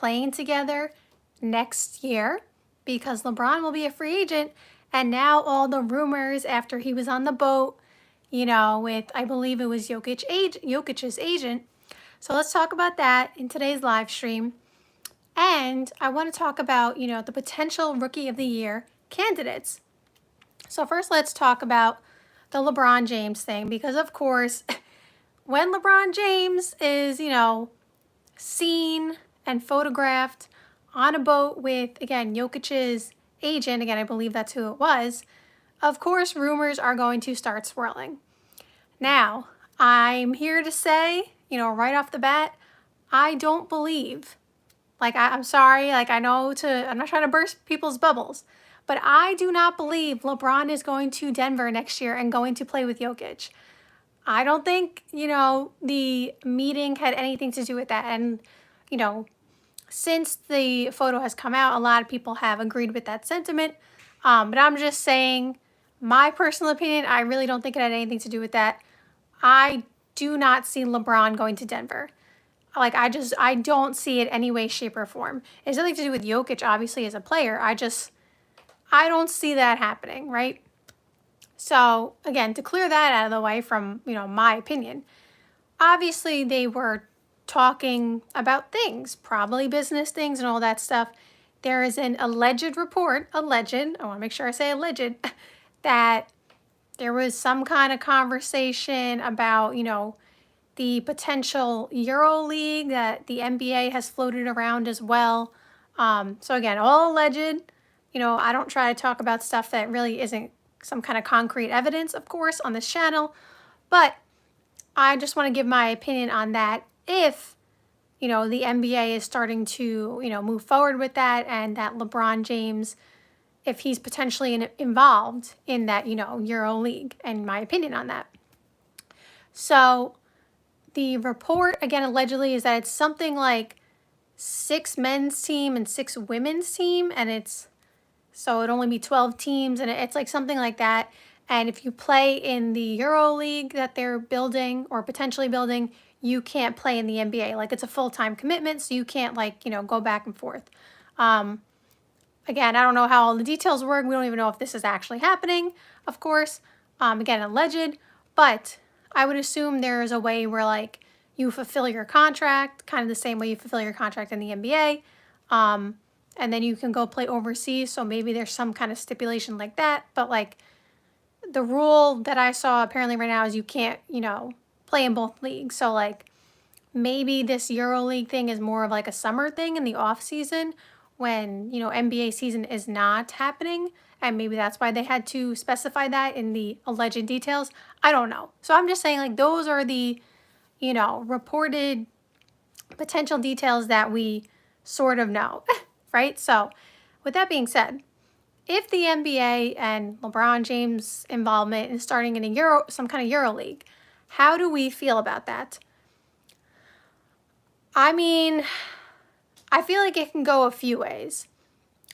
playing together next year because LeBron will be a free agent. And now all the rumors after he was on the boat, with, I believe it was Jokic's agent. So let's talk about that in today's live stream. And I want to talk about, the potential Rookie of the Year candidates. So first, let's talk about the LeBron James thing, because of course, when LeBron James is, seen and photographed on a boat with, again, Jokic's agent, again, I believe that's who it was, of course, rumors are going to start swirling. Now, I'm here to say, right off the bat, I don't believe, I'm sorry, I'm not trying to burst people's bubbles, but I do not believe LeBron is going to Denver next year and going to play with Jokic. I don't think, the meeting had anything to do with that. And, since the photo has come out, a lot of people have agreed with that sentiment. But I'm just saying, my personal opinion, I really don't think it had anything to do with that. I do not see LeBron going to Denver. I don't see it any way, shape, or form. It has nothing to do with Jokic, obviously, as a player. I don't see that happening, right? So, again, to clear that out of the way from, my opinion, obviously they were talking about things, probably business things and all that stuff. There is an alleged report, I want to make sure I say alleged, that there was some kind of conversation about, the potential Euro League that the NBA has floated around as well. So again, all alleged. I don't try to talk about stuff that really isn't some kind of concrete evidence, of course, on this channel. But I just want to give my opinion on that. If, the NBA is starting to, move forward with that, and that LeBron James, if he's potentially involved in that, Euro League, and my opinion on that. So the report, again, allegedly, is that it's something like 6 men's team and 6 women's team, and so it'd only be 12 teams, and it's like something like that. And if you play in the Euro League that they're building or potentially building, you can't play in the NBA. It's a full-time commitment, so you can't go back and forth. Again, I don't know how all the details work. We don't even know if this is actually happening, of course. Again, alleged, but I would assume there is a way where you fulfill your contract, kind of the same way you fulfill your contract in the NBA. And then you can go play overseas. So maybe there's some kind of stipulation like that. But the rule that I saw apparently right now is you can't, play in both leagues. So maybe this Euro League thing is more of a summer thing in the off season when, NBA season is not happening. And maybe that's why they had to specify that in the alleged details. I don't know. So I'm just saying those are the, reported potential details that we sort of know. Right? So with that being said, if the NBA and LeBron James' involvement in starting in some kind of Euro League, how do we feel about that? I mean, I feel like it can go a few ways.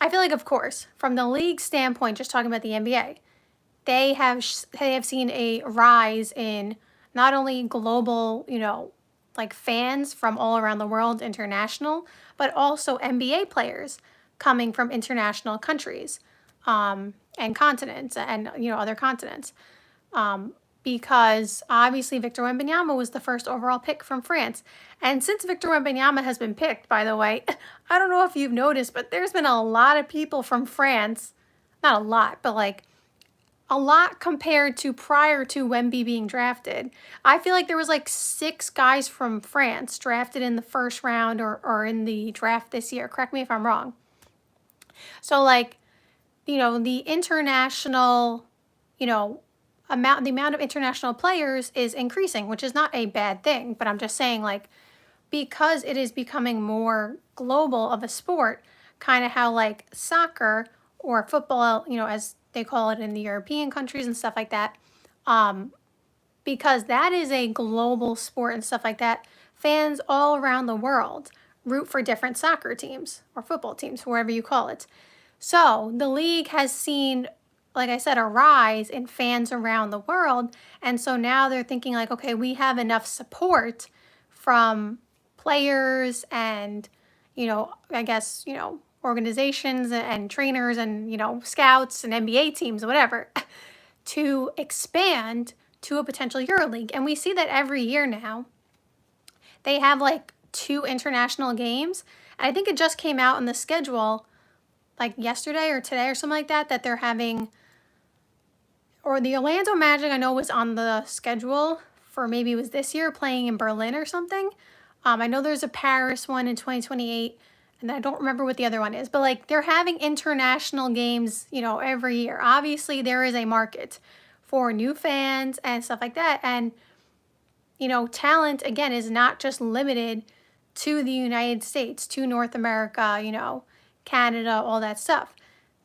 I feel like, of course, from the league standpoint, just talking about the NBA, they have seen a rise in not only global, fans from all around the world, international, but also NBA players coming from international countries and continents and, other continents. Because obviously Victor Wembanyama was the first overall pick from France. And since Victor Wembanyama has been picked, by the way, I don't know if you've noticed, but there's been a lot of people from France, not a lot, but a lot compared to prior to Wemby being drafted. I feel like there was 6 guys from France drafted in the first round or in the draft this year. Correct me if I'm wrong. So the international, the amount of international players is increasing, which is not a bad thing. But I'm just saying because it is becoming more global of a sport, kind of how soccer or football, as they call it in the European countries and stuff like that, because that is a global sport and stuff like that, fans all around the world root for different soccer teams or football teams, whatever you call it. So the league has seen, like I said, a rise in fans around the world. And so now they're thinking okay, we have enough support from players and, I guess, organizations and trainers and, scouts and NBA teams, whatever, to expand to a potential EuroLeague. And we see that every year now. They have like 2 international games. And I think it just came out in the schedule like yesterday or today or something like that, that they're having, or the Orlando Magic I know was on the schedule for maybe it was this year playing in Berlin or something. I know there's a Paris one in 2028, and I don't remember what the other one is, but like they're having international games, every year. Obviously, there is a market for new fans and stuff like that. And, talent, again, is not just limited to the United States, to North America, Canada, all that stuff.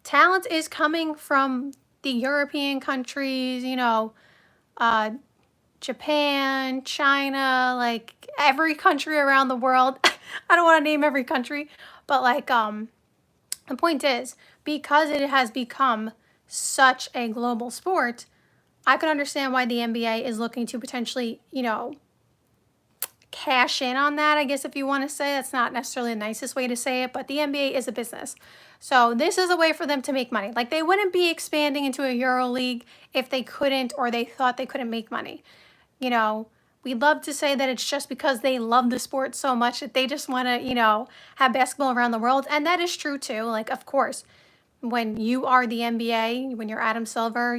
Talent is coming from the European countries, Japan, China, like every country around the world. I don't want to name every country, but like the point is, because it has become such a global sport, I can understand why the NBA is looking to potentially, cash in on that, I guess, if you want to say. That's not necessarily the nicest way to say it, but the NBA is a business. So this is a way for them to make money. Like, they wouldn't be expanding into a EuroLeague if they couldn't, or they thought they couldn't make money. We'd love to say that it's just because they love the sport so much that they just want to, have basketball around the world. And that is true too. Like, of course, when you are the NBA, when you're Adam Silver,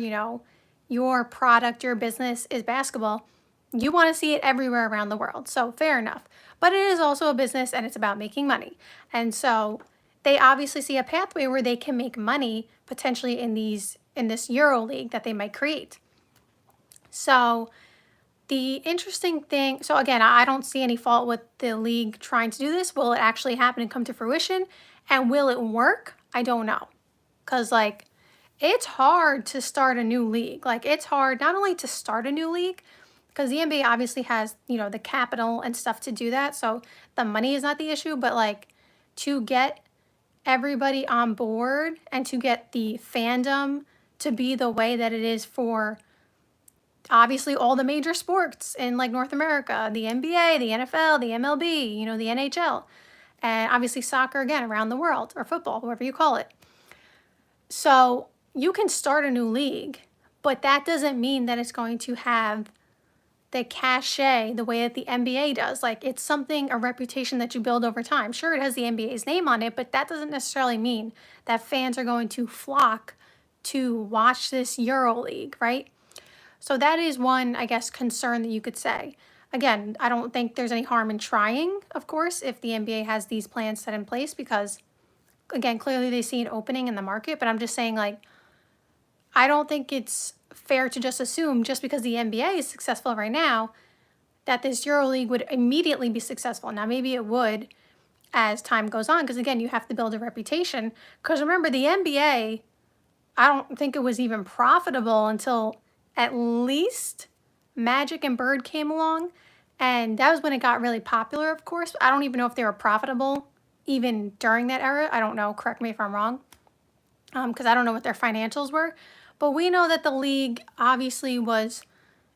your product, your business is basketball. You want to see it everywhere around the world. So fair enough. But it is also a business, and it's about making money. And so they obviously see a pathway where they can make money potentially in this EuroLeague that they might create. So the interesting thing, so again, I don't see any fault with the league trying to do this. Will it actually happen and come to fruition? And will it work? I don't know. Because like, it's hard to start a new league. Like, it's hard not only to start a new league, because the NBA obviously has, the capital and stuff to do that. So the money is not the issue, but like, to get everybody on board and to get the fandom to be the way that it is for obviously all the major sports in like North America, the NBA, the NFL, the MLB, the NHL, and obviously soccer, again, around the world, or football, whatever you call it. So you can start a new league, but that doesn't mean that it's going to have the cachet the way that the NBA does. Like, it's something, a reputation that you build over time. Sure, it has the NBA's name on it, but that doesn't necessarily mean that fans are going to flock to watch this EuroLeague, right? So that is one, I guess, concern that you could say. Again, I don't think there's any harm in trying, of course, if the NBA has these plans set in place, because, again, clearly they see an opening in the market. But I'm just saying, like, I don't think it's fair to just assume just because the NBA is successful right now that this EuroLeague would immediately be successful. Now, maybe it would as time goes on, because, again, you have to build a reputation. Because remember, the NBA, I don't think it was even profitable until at least Magic and Bird came along. And that was when it got really popular, of course. I don't even know if they were profitable even during that era. I don't know. Correct me if I'm wrong. Because I don't know what their financials were. But we know that the league obviously was,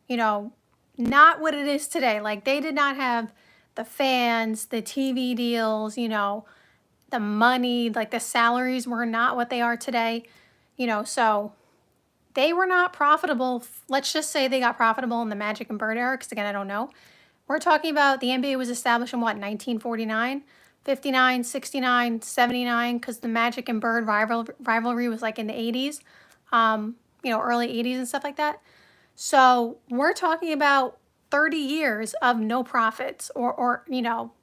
not what it is today. Like, they did not have the fans, the TV deals, the money, like the salaries were not what they are today. So they were not profitable. Let's just say they got profitable in the Magic and Bird era, because, again, I don't know. We're talking about the NBA was established in, 1949? 59, 69, 79, because the Magic and Bird rivalry was like in the 80s, early 80s and stuff like that. So we're talking about 30 years of no profits or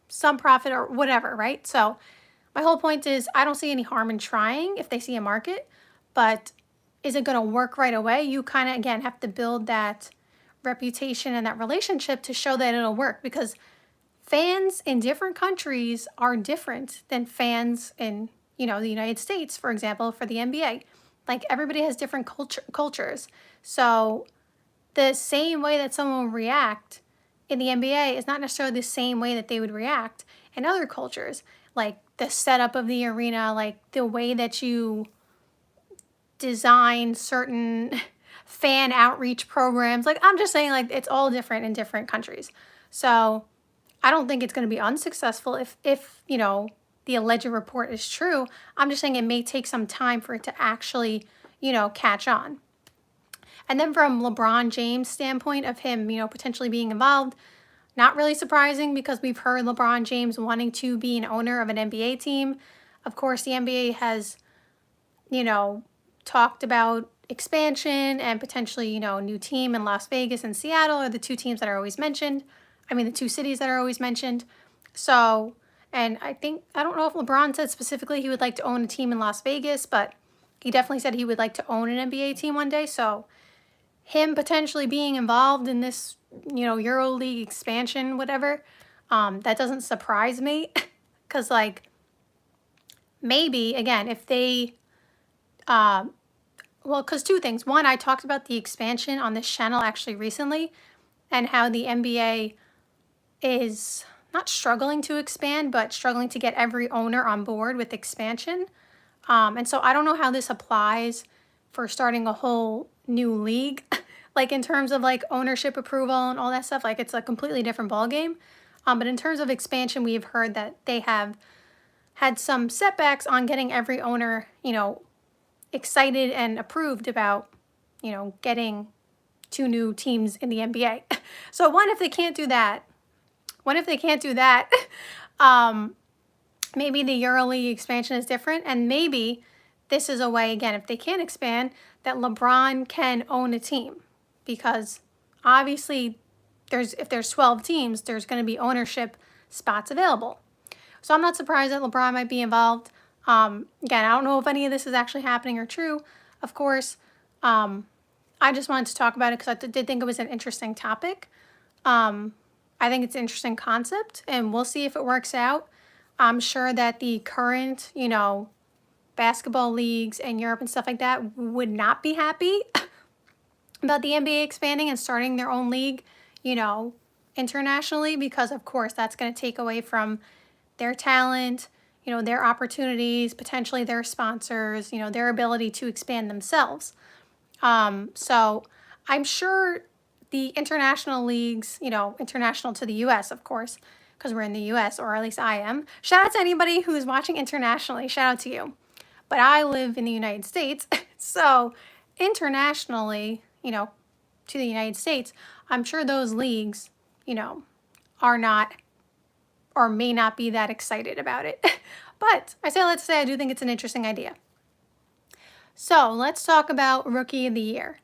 some profit or whatever, right? So my whole point is, I don't see any harm in trying if they see a market, but is it going to work right away? You kind of, again, have to build that reputation and that relationship to show that it'll work, because fans in different countries are different than fans in, the United States, for example, for the NBA. Like, everybody has different cultures. So the same way that someone will react in the NBA is not necessarily the same way that they would react in other cultures. Like, the setup of the arena, like the way that you design certain fan outreach programs. Like, I'm just saying, like, it's all different in different countries. So I don't think it's going to be unsuccessful if the alleged report is true. I'm just saying it may take some time for it to actually, catch on. And then from LeBron James' standpoint of him, potentially being involved, not really surprising because we've heard LeBron James wanting to be an owner of an NBA team. Of course, the NBA has, talked about expansion and potentially, new team in Las Vegas and Seattle are the two teams that are always mentioned. The two cities that are always mentioned. So, and I don't know if LeBron said specifically he would like to own a team in Las Vegas, but he definitely said he would like to own an NBA team one day. So him potentially being involved in this, EuroLeague expansion, whatever, that doesn't surprise me. Because, maybe, again, if they, because two things. One, I talked about the expansion on this channel actually recently and how the NBA is not struggling to expand, but struggling to get every owner on board with expansion. And so I don't know how this applies for starting a whole new league, in terms of ownership approval and all that stuff. It's a completely different ballgame. But in terms of expansion, we've heard that they have had some setbacks on getting every owner, excited and approved about, getting two new teams in the NBA. So if they can't do that, maybe the EuroLeague expansion is different, and maybe this is a way, again, if they can't expand, that LeBron can own a team, because obviously if there's 12 teams, there's going to be ownership spots available. So I'm not surprised that LeBron might be involved. Again, I don't know if any of this is actually happening or true, of course. I just wanted to talk about it because I did think it was an interesting topic. I think it's an interesting concept, and we'll see if it works out. I'm sure that the current, basketball leagues in Europe and stuff like that would not be happy about the NBA expanding and starting their own league, internationally, because of course that's going to take away from their talent, their opportunities, potentially their sponsors, their ability to expand themselves. So I'm sure the international leagues, international to the U.S., of course, because we're in the U.S., or at least I am. Shout out to anybody who's watching internationally. Shout out to you. But I live in the United States, so internationally, to the United States, I'm sure those leagues, are not or may not be that excited about it. But let's say I do think it's an interesting idea. So let's talk about Rookie of the Year.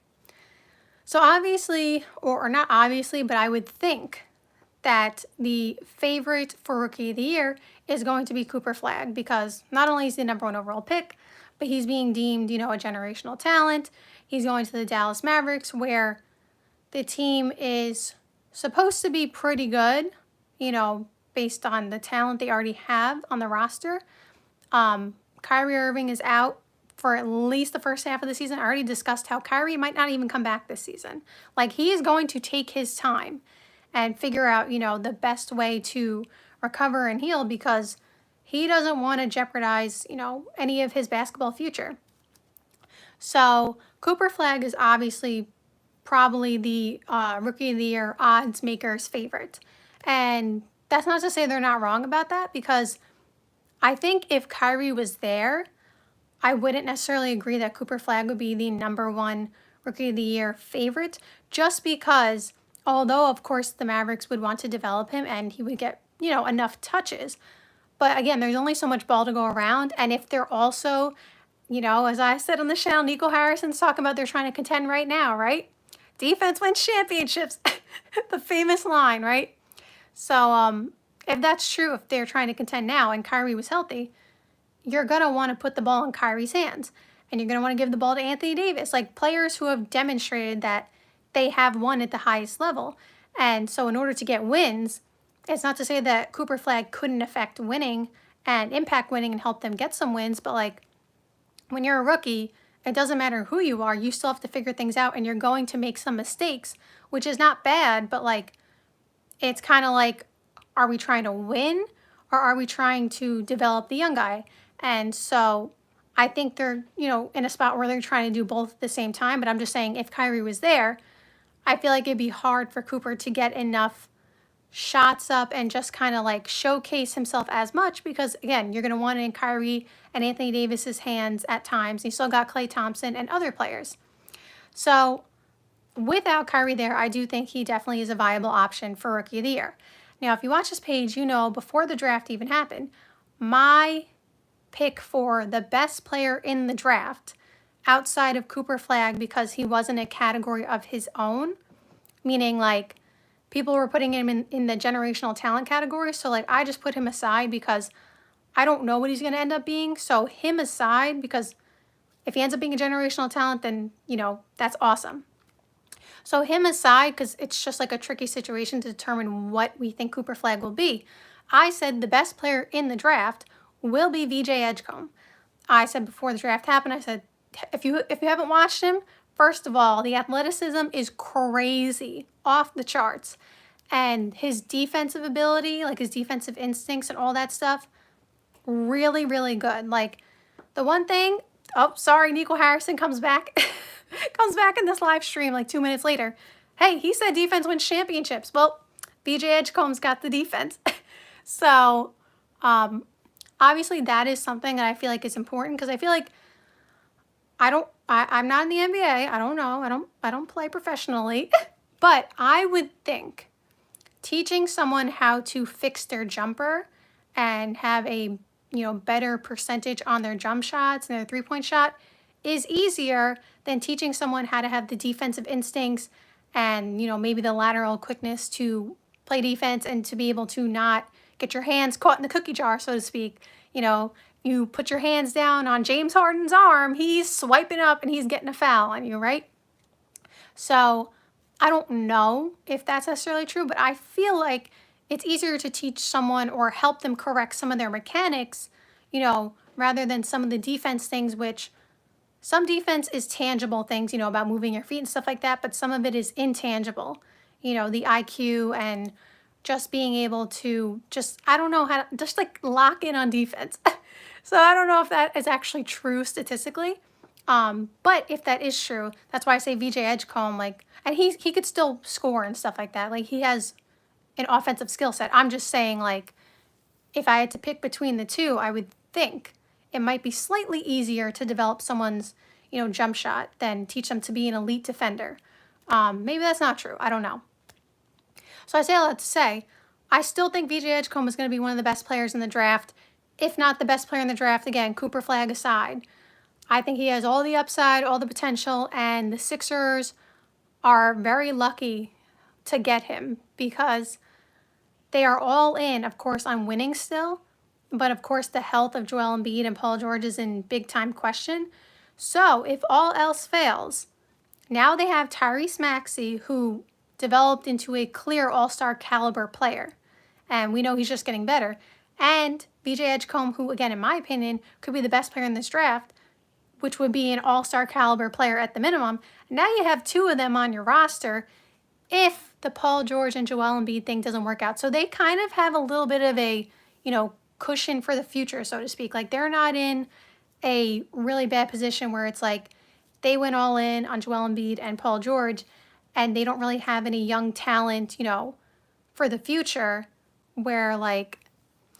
So obviously, or not obviously, but I would think that the favorite for Rookie of the Year is going to be Cooper Flag, because not only is he the #1 overall pick, but he's being deemed, a generational talent. He's going to the Dallas Mavericks, where the team is supposed to be pretty good, based on the talent they already have on the roster. Kyrie Irving is out for at least the first half of the season. I already discussed how Kyrie might not even come back this season. He is going to take his time and figure out, the best way to recover and heal, because he doesn't want to jeopardize, any of his basketball future. So Cooper Flag is obviously probably the Rookie of the Year odds maker's favorite. And that's not to say they're not wrong about that, because I think if Kyrie was there, I wouldn't necessarily agree that Cooper Flag would be the #1 Rookie of the Year favorite, just because, although of course the Mavericks would want to develop him and he would get, enough touches. But again, there's only so much ball to go around. And if they're also, as I said on the channel, Nico Harrison's talking about they're trying to contend right now, right? Defense wins championships, the famous line, right? So if that's true, if they're trying to contend now and Kyrie was healthy, you're going to want to put the ball in Kyrie's hands. And you're going to want to give the ball to Anthony Davis, players who have demonstrated that they have won at the highest level. And so in order to get wins, it's not to say that Cooper Flag couldn't affect winning and impact winning and help them get some wins, but when you're a rookie, it doesn't matter who you are, you still have to figure things out, and you're going to make some mistakes, which is not bad, but it's kind of are we trying to win or are we trying to develop the young guy? And so I think they're, in a spot where they're trying to do both at the same time. But I'm just saying, if Kyrie was there, I feel like it'd be hard for Cooper to get enough shots up and just kind of like showcase himself as much because, again, you're going to want it in Kyrie and Anthony Davis's hands at times. You still got Klay Thompson and other players. So without Kyrie there, I do think he definitely is a viable option for Rookie of the Year. Now, if you watch this page, you know before the draft even happened, my pick for the best player in the draft outside of Cooper Flag, because he wasn't a category of his own, meaning like people were putting him in the generational talent category. So like I just put him aside because I don't know what he's going to end up being. So him aside, because if he ends up being a generational talent, then, you know, that's awesome. So him aside, because it's just like a tricky situation to determine what we think Cooper Flag will be. I said the best player in the draft will be VJ Edgecombe. I said before the draft happened, I said, if you haven't watched him, first of all, the athleticism is crazy, off the charts. And his defensive ability, like his defensive instincts and all that stuff, really, really good. Like the one thing, oh, sorry, Nico Harrison comes back, comes back in this live stream like 2 minutes later. Hey, he said defense wins championships. Well, VJ Edgecombe's got the defense. So, obviously that is something that I feel like is important because I feel like I'm not in the NBA. I don't know. I don't play professionally, but I would think teaching someone how to fix their jumper and have a, you know, better percentage on their jump shots and their three-point shot is easier than teaching someone how to have the defensive instincts and, you know, maybe the lateral quickness to play defense and to be able to not get your hands caught in the cookie jar, so to speak. You know, you put your hands down on James Harden's arm, he's swiping up and he's getting a foul on you, right? So I don't know if that's necessarily true, but I feel like it's easier to teach someone or help them correct some of their mechanics, you know, rather than some of the defense things, which some defense is tangible things, you know, about moving your feet and stuff like that, but some of it is intangible, you know, the IQ and just being able to just, I don't know how to, just like lock in on defense. So I don't know if that is actually true statistically. But if that is true, that's why I say VJ Edgecombe, like, and he could still score and stuff like that. Like he has an offensive skill set. I'm just saying, like, if I had to pick between the two, I would think it might be slightly easier to develop someone's, you know, jump shot than teach them to be an elite defender. Maybe that's not true. I don't know. So I say all that to say, I still think VJ Edgecombe is going to be one of the best players in the draft, if not the best player in the draft. Again, Cooper Flag aside. I think he has all the upside, all the potential, and the Sixers are very lucky to get him because they are all in, of course, on winning still, but of course the health of Joel Embiid and Paul George is in big time question. So if all else fails, now they have Tyrese Maxey, who developed into a clear all-star caliber player, and we know he's just getting better, and VJ Edgecombe, who again, in my opinion, could be the best player in this draft, which would be an all-star caliber player at the minimum. Now you have two of them on your roster if the Paul George and Joel Embiid thing doesn't work out. So they kind of have a little bit of a, you know, cushion for the future, so to speak. Like they're not in a really bad position where it's like they went all in on Joel Embiid and Paul George and they don't really have any young talent, you know, for the future where like,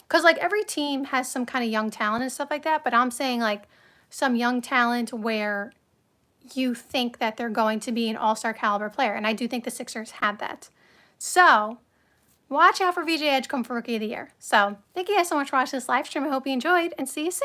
because like every team has some kind of young talent and stuff like that, but I'm saying like some young talent where you think that they're going to be an all-star caliber player. And I do think the Sixers have that. So watch out for VJ Edgecombe for Rookie of the Year. So thank you guys so much for watching this live stream. I hope you enjoyed and see you soon.